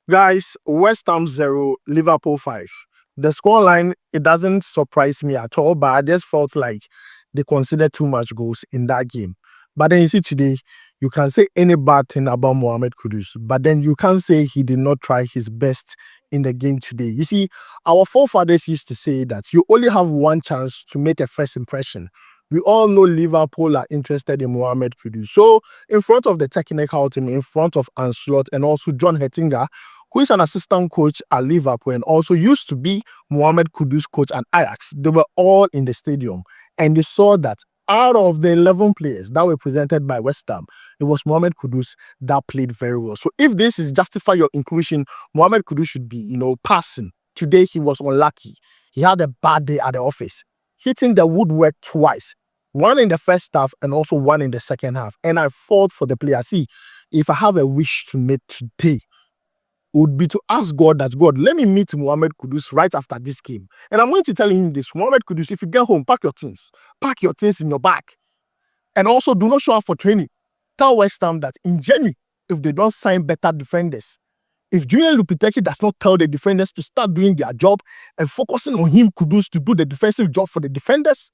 Guys, West Ham 0, Liverpool 5. The scoreline, it doesn't surprise me at all, but I just felt like they considered too much goals in that game. But then you see today, you can say any bad thing about Mohamed Kudus, but then you can't say he did not try his best in the game today. You see, our forefathers used to say that you only have one chance to make a first impression. We all know Liverpool are interested in Mohamed Kudus. So, in front of the technical team, in front of Anslot and also John Hettinger, who is an assistant coach at Liverpool and also used to be Mohamed Kudus coach at Ajax. They were all in the stadium and they saw that out of the 11 players that were presented by West Ham, it was Mohamed Kudus that played very well. So if this is justify your inclusion, Mohamed Kudus should be, passing. Today he was unlucky. He had a bad day at the office, hitting the woodwork twice. One in the first half and also one in the second half. And I fought for the player. See, if I have a wish to make today, would be to ask God that, God, let me meet Mohamed Kudus right after this game. And I'm going to tell him this, Mohamed Kudus, if you get home, pack your things. Pack your things in your bag. And also do not show up for training. Tell West Ham that in January, if they don't sign better defenders, if Julian Lopetegui does not tell the defenders to start doing their job and focusing on him, Kudus, to do the defensive job for the defenders,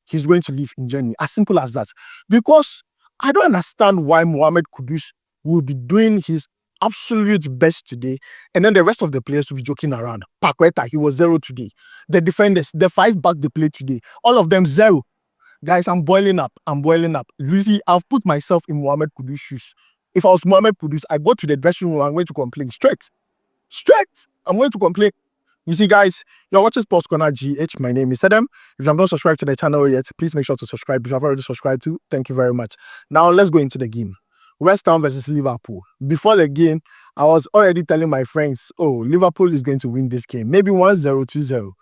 he's going to leave in January. As simple as that. Because I don't understand why Mohamed Kudus will be doing his absolute best today, and then the rest of the players will be joking around. Paqueta, he was 0 today. The defenders, the 5 back they played today, all of them 0. Guys, I'm boiling up. You see, I've put myself in Mohamed Kudus' shoes. If I was Mohamed Kudus, I go to the dressing room, I'm going to complain straight. I'm going to complain. You see, guys, you're watching SportsCornerGH. My name is Adam. If you have not subscribed to the channel yet, please make sure to subscribe. If you have already subscribed to, thank you very much. Now, let's go into the game. West Ham versus Liverpool. Before the game, I was already telling my friends, oh, Liverpool is going to win this game. Maybe 1-0, 2-0.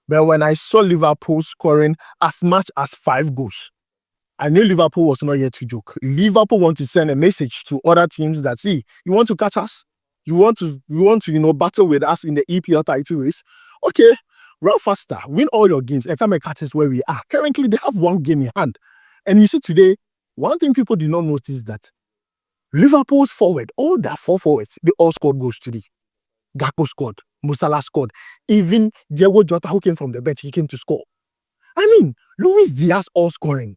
But when I saw Liverpool scoring as much as 5 goals, I knew Liverpool was not here to joke. Liverpool want to send a message to other teams that, see, you want to catch us? You want to battle with us in the EPL title race? Okay, run faster, win all your games, and come and catch us where we are. Currently, they have 1 game in hand. And you see today, one thing people did not notice that Liverpool's forward, all their 4 forwards, they all scored goals today. Gakpo scored, Musala scored. Even Diego Jota, who came from the bench, he came to score. I mean, Luis Diaz all scoring.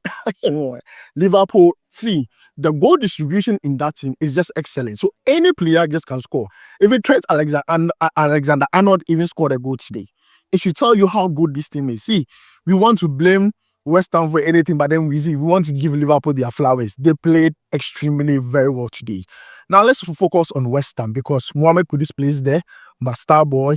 Liverpool, see, the goal distribution in that team is just excellent. So any player just can score. Even Trent Alexander-Arnold even scored a goal today. It should tell you how good this team is. See, we want to blame West Ham for anything, but then we want to give Liverpool their flowers. They played extremely very well today. Now let's focus on West Ham because Mohamed Kudus plays there. My star boy,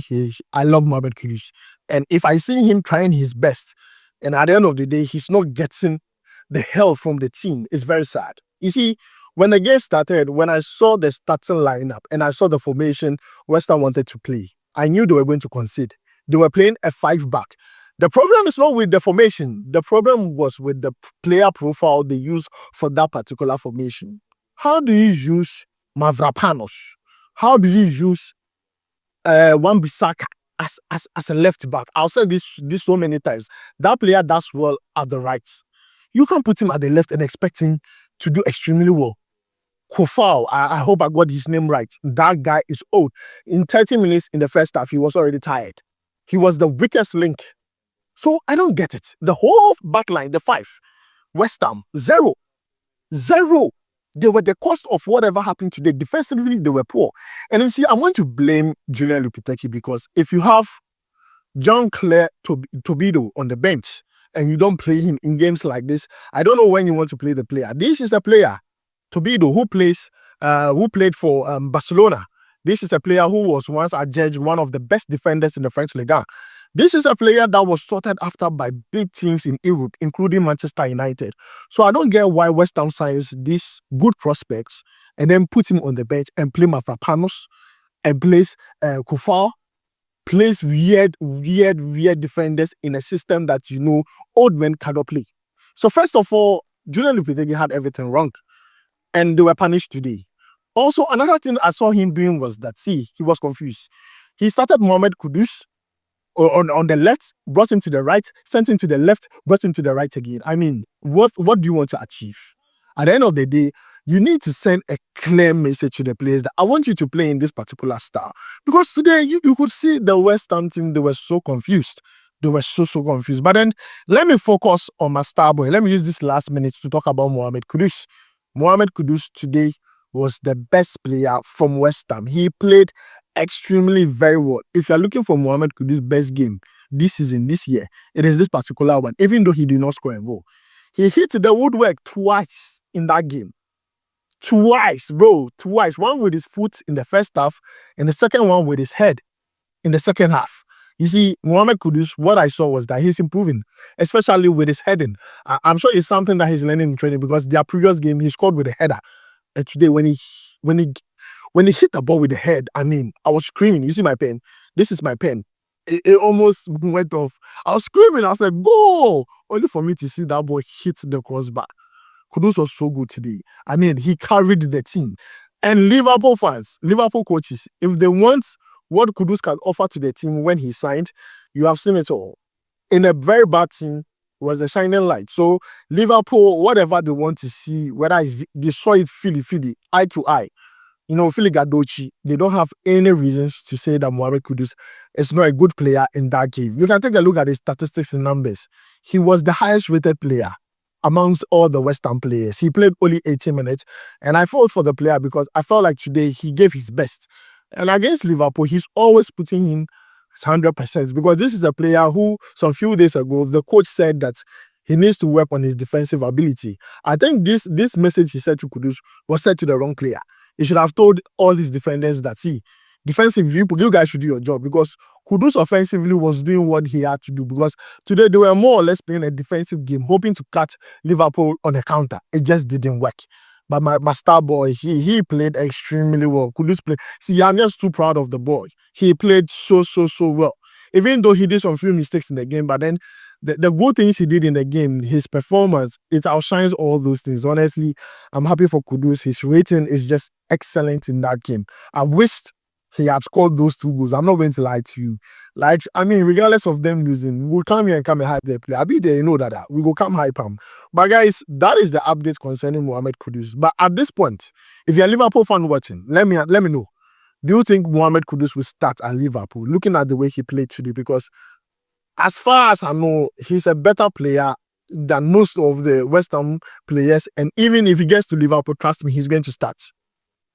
I love Mohamed Kudus. And if I see him trying his best, and at the end of the day, he's not getting the help from the team, it's very sad. You see, when the game started, when I saw the starting lineup and I saw the formation West Ham wanted to play, I knew they were going to concede. They were playing a 5-back. The problem is not with the formation. The problem was with the player profile they use for that particular formation. How do you use Mavropanos? How do you use Wan-Bissaka as a left back? I'll say this so many times. That player does well at the right. You can't put him at the left and expect him to do extremely well. Kofal, I hope I got his name right. That guy is old. In 30 minutes in the first half, he was already tired. He was the weakest link. So I don't get it. The whole back line, the 5, West Ham, 0. They were the cost of whatever happened today. Defensively, they were poor. And you see, I'm going to blame Julian Lopetegui because if you have Jean-Claire Tobido on the bench and you don't play him in games like this, I don't know when you want to play the player. This is a player, Tobido, who played for Barcelona. This is a player who was once adjudged one of the best defenders in the French Ligue 1. This is a player that was sorted after by big teams in Europe, including Manchester United. So I don't get why West Ham signs these good prospects and then put him on the bench and play Mavropanos and plays Kofal, plays weird defenders in a system that old men cannot play. So first of all, Julian Lopetegui had everything wrong, and they were punished today. Also, another thing I saw him doing was that, see, he was confused. He started Mohamed Kudus on the left, brought him to the right, sent him to the left, brought him to the right again. I mean, what do you want to achieve? At the end of the day, you need to send a clear message to the players that I want you to play in this particular style. Because today you could see the West Ham team, they were so confused. They were so confused. But then let me focus on my star boy. Let me use this last minute to talk about Mohamed Kudus. Mohamed Kudus today was the best player from West Ham. He played extremely very well. If you're looking for Mohamed Kudus' best game this season, this year, it is this particular one, even though he did not score a goal. He hit the woodwork twice in that game. Twice, bro. Twice. One with his foot in the first half, and the second one with his head in the second half. You see, Mohamed Kudus, what I saw was that he's improving, especially with his heading. I'm sure it's something that he's learning in training because their previous game, he scored with a header. And today, when he hit the ball with the head, I mean, I was screaming. You see my pen? This is my pen. It almost went off. I was screaming. I was like, "Go!" Only for me to see that ball hit the crossbar. Kudus was so good today. I mean, he carried the team. And Liverpool fans, Liverpool coaches, if they want what Kudus can offer to the team when he signed, you have seen it all. In a very bad team, was the shining light. So Liverpool, whatever they want to see, whether it's, they saw it Philly, eye to eye. You know, Philly Gadochi, they don't have any reasons to say that Mohamed Kudus is not a good player in that game. You can take a look at his statistics and numbers. He was the highest rated player amongst all the West Ham players. He played only 80 minutes, and I felt for the player because I felt like today he gave his best. And against Liverpool, he's always putting in 100% because this is a player who, some few days ago, the coach said that he needs to work on his defensive ability. I think this message he said to Kudus was said to the wrong player. He should have told all his defenders that, see, defensively, you guys should do your job because Kudus offensively was doing what he had to do because today they were more or less playing a defensive game, hoping to catch Liverpool on a counter. It just didn't work. But my star boy, he played extremely well. Kudus played. See, I'm just too proud of the boy. He played so well. Even though he did some few mistakes in the game, but then the good things he did in the game, his performance, it outshines all those things. Honestly, I'm happy for Kudus. His rating is just excellent in that game. I wished he had scored those 2 goals. I'm not going to lie to you. Like, I mean, regardless of them losing, we'll come here and come and hype their play. I'll be there, you know that. We go come hype him. But guys, that is the update concerning Mohamed Kudus. But at this point, if you're a Liverpool fan watching, let me know. Do you think Mohamed Kudus will start at Liverpool, looking at the way he played today? Because as far as I know, he's a better player than most of the West Ham players. And even if he gets to Liverpool, trust me, he's going to start.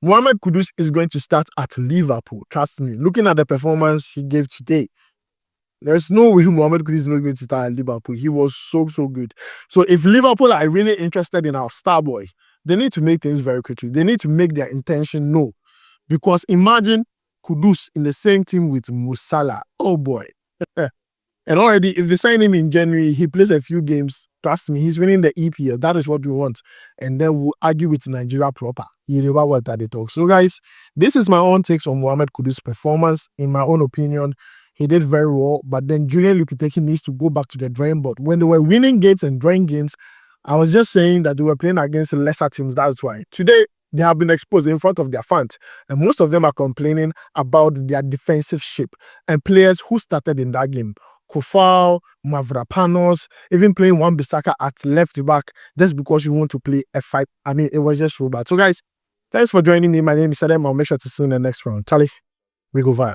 Mohamed Kudus is going to start at Liverpool. Trust me. Looking at the performance he gave today, there's no way Mohamed Kudus is not going to start at Liverpool. He was so good. So if Liverpool are really interested in our star boy, they need to make things very quickly. They need to make their intention known. Because imagine Kudus in the same team with Salah. Oh boy. And already, if they sign him in January, he plays a few games. Trust me, he's winning the EPL. That is what we want. And then we'll argue with Nigeria proper. You know what that they talk. So guys, this is my own takes on Mohamed Kudus' performance. In my own opinion, he did very well. But then Julian Lopetegui needs to go back to the drawing board. When they were winning games and drawing games, I was just saying that they were playing against lesser teams. That's why. Today, they have been exposed in front of their fans. And most of them are complaining about their defensive shape and players who started in that game. Kofal, Mavropanos, even playing Wan-Bissaka at left back just because you want to play F5. I mean, it was just so bad. So guys, thanks for joining me. My name is Adam. I'll make sure to see you in the next round. Charlie, we go viral.